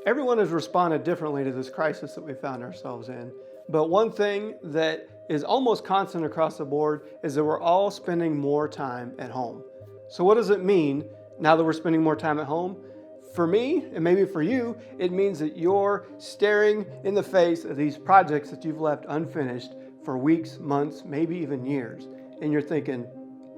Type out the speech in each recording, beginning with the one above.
Everyone has responded differently to this crisis that we found ourselves in. But one thing that is almost constant across the board is that we're all spending more time at home. So what does it mean now that we're spending more time at home? For me, and maybe for you, it means that you're staring in the face of these projects that you've left unfinished for weeks, months, maybe even years. And you're thinking,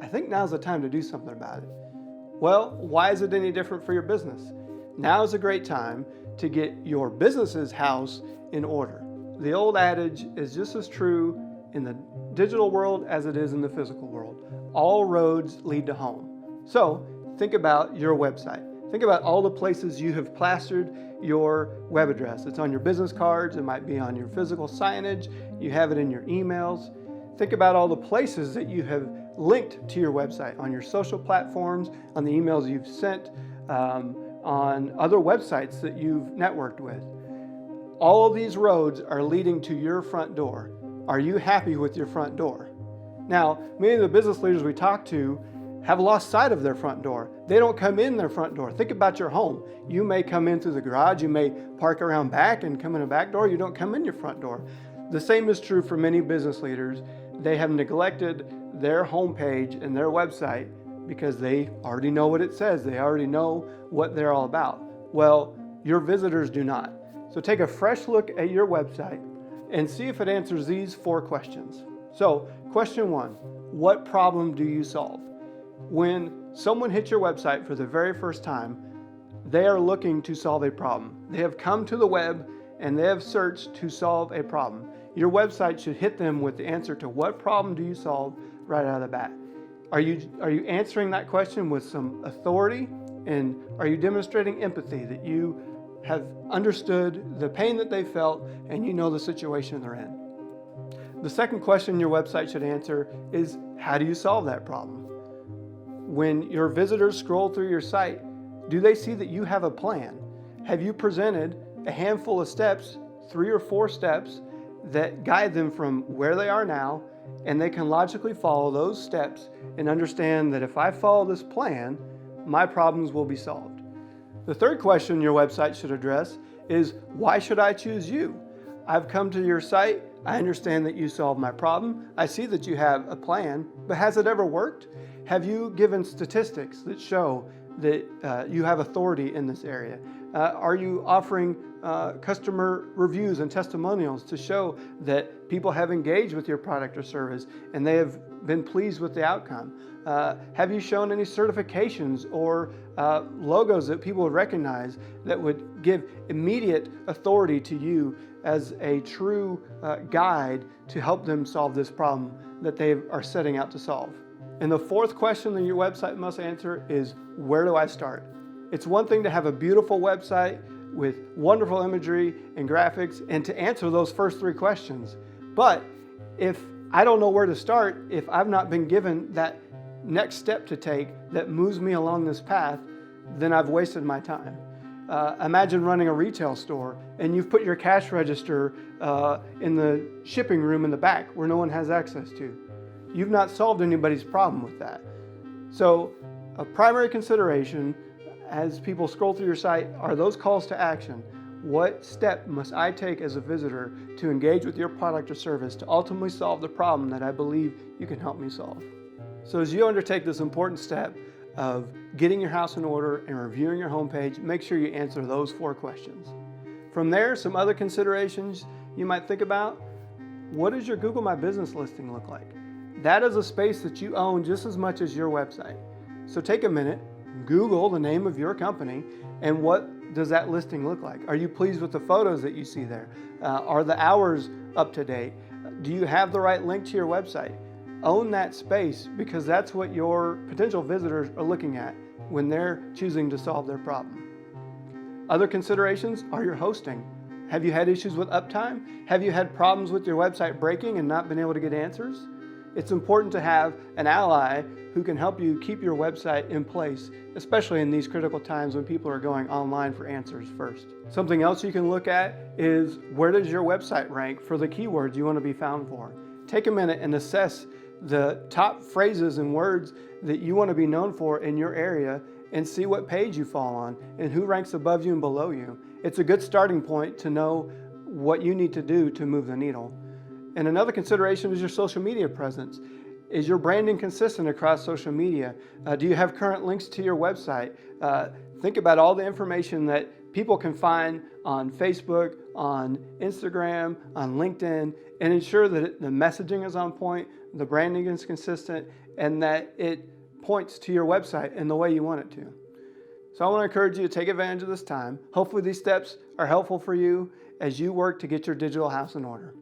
I think now's the time to do something about it. Well, why is it any different for your business? Now is a great time to get your business's house in order. The old adage is just as true in the digital world as it is in the physical world. All roads lead to home. So think about your website. Think about all the places you have plastered your web address. It's on your business cards, it might be on your physical signage, you have it in your emails. Think about all the places that you have linked to your website, on your social platforms, on the emails you've sent, on other websites that you've networked with. All of these roads are leading to your front door. Are you happy with your front door? Now, many of the business leaders we talk to have lost sight of their front door. They don't come in their front door. Think about your home. You may come in through the garage, you may park around back and come in a back door. You don't come in your front door. The same is true for many business leaders. They have neglected their homepage and their website because they already know what it says. They already know what they're all about. Well, your visitors do not. So take a fresh look at your website and see if it answers these 4 questions. So, question 1, what problem do you solve? When someone hits your website for the very first time, they are looking to solve a problem. They have come to the web and they have searched to solve a problem. Your website should hit them with the answer to what problem do you solve right out of the bat. Are you answering that question with some authority, and are you demonstrating empathy that you have understood the pain that they felt and you know the situation they're in? The second question your website should answer is, how do you solve that problem? When your visitors scroll through your site, do they see that you have a plan? Have you presented a handful of steps, 3 or 4 steps, that guide them from where they are now, and they can logically follow those steps and understand that if I follow this plan, my problems will be solved? The third question your website should address is, why should I choose you? I've come to your site, I understand that you solved my problem, I see that you have a plan, but has it ever worked? Have you given statistics that show that you have authority in this area? Are you offering customer reviews and testimonials to show that people have engaged with your product or service and they have been pleased with the outcome? Have you shown any certifications or logos that people would recognize that would give immediate authority to you as a true guide to help them solve this problem that they are setting out to solve? And the fourth question that your website must answer is, where do I start? It's one thing to have a beautiful website with wonderful imagery and graphics and to answer those first 3 questions. But if I don't know where to start, if I've not been given that next step to take that moves me along this path, then I've wasted my time. Imagine running a retail store and you've put your cash register in the shipping room in the back where no one has access to. You've not solved anybody's problem with that. So a primary consideration as people scroll through your site are those calls to action. What step must I take as a visitor to engage with your product or service to ultimately solve the problem that I believe you can help me solve? So as you undertake this important step of getting your house in order and reviewing your homepage, make sure you answer those 4 questions. From there, some other considerations you might think about. What does your Google My Business listing look like? That is a space that you own just as much as your website. So take a minute, Google the name of your company, and what does that listing look like? Are you pleased with the photos that you see there? Are the hours up to date? Do you have the right link to your website? Own that space, because that's what your potential visitors are looking at when they're choosing to solve their problem. Other considerations are your hosting. Have you had issues with uptime? Have you had problems with your website breaking and not been able to get answers? It's important to have an ally who can help you keep your website in place, especially in these critical times when people are going online for answers first. Something else you can look at is, where does your website rank for the keywords you want to be found for? Take a minute and assess the top phrases and words that you want to be known for in your area and see what page you fall on and who ranks above you and below you. It's a good starting point to know what you need to do to move the needle. And another consideration is your social media presence. Is your branding consistent across social media? Do you have current links to your website? Think about all the information that people can find on Facebook, on Instagram, on LinkedIn, and ensure that the messaging is on point, the branding is consistent, and that it points to your website in the way you want it to. So I want to encourage you to take advantage of this time. Hopefully these steps are helpful for you as you work to get your digital house in order.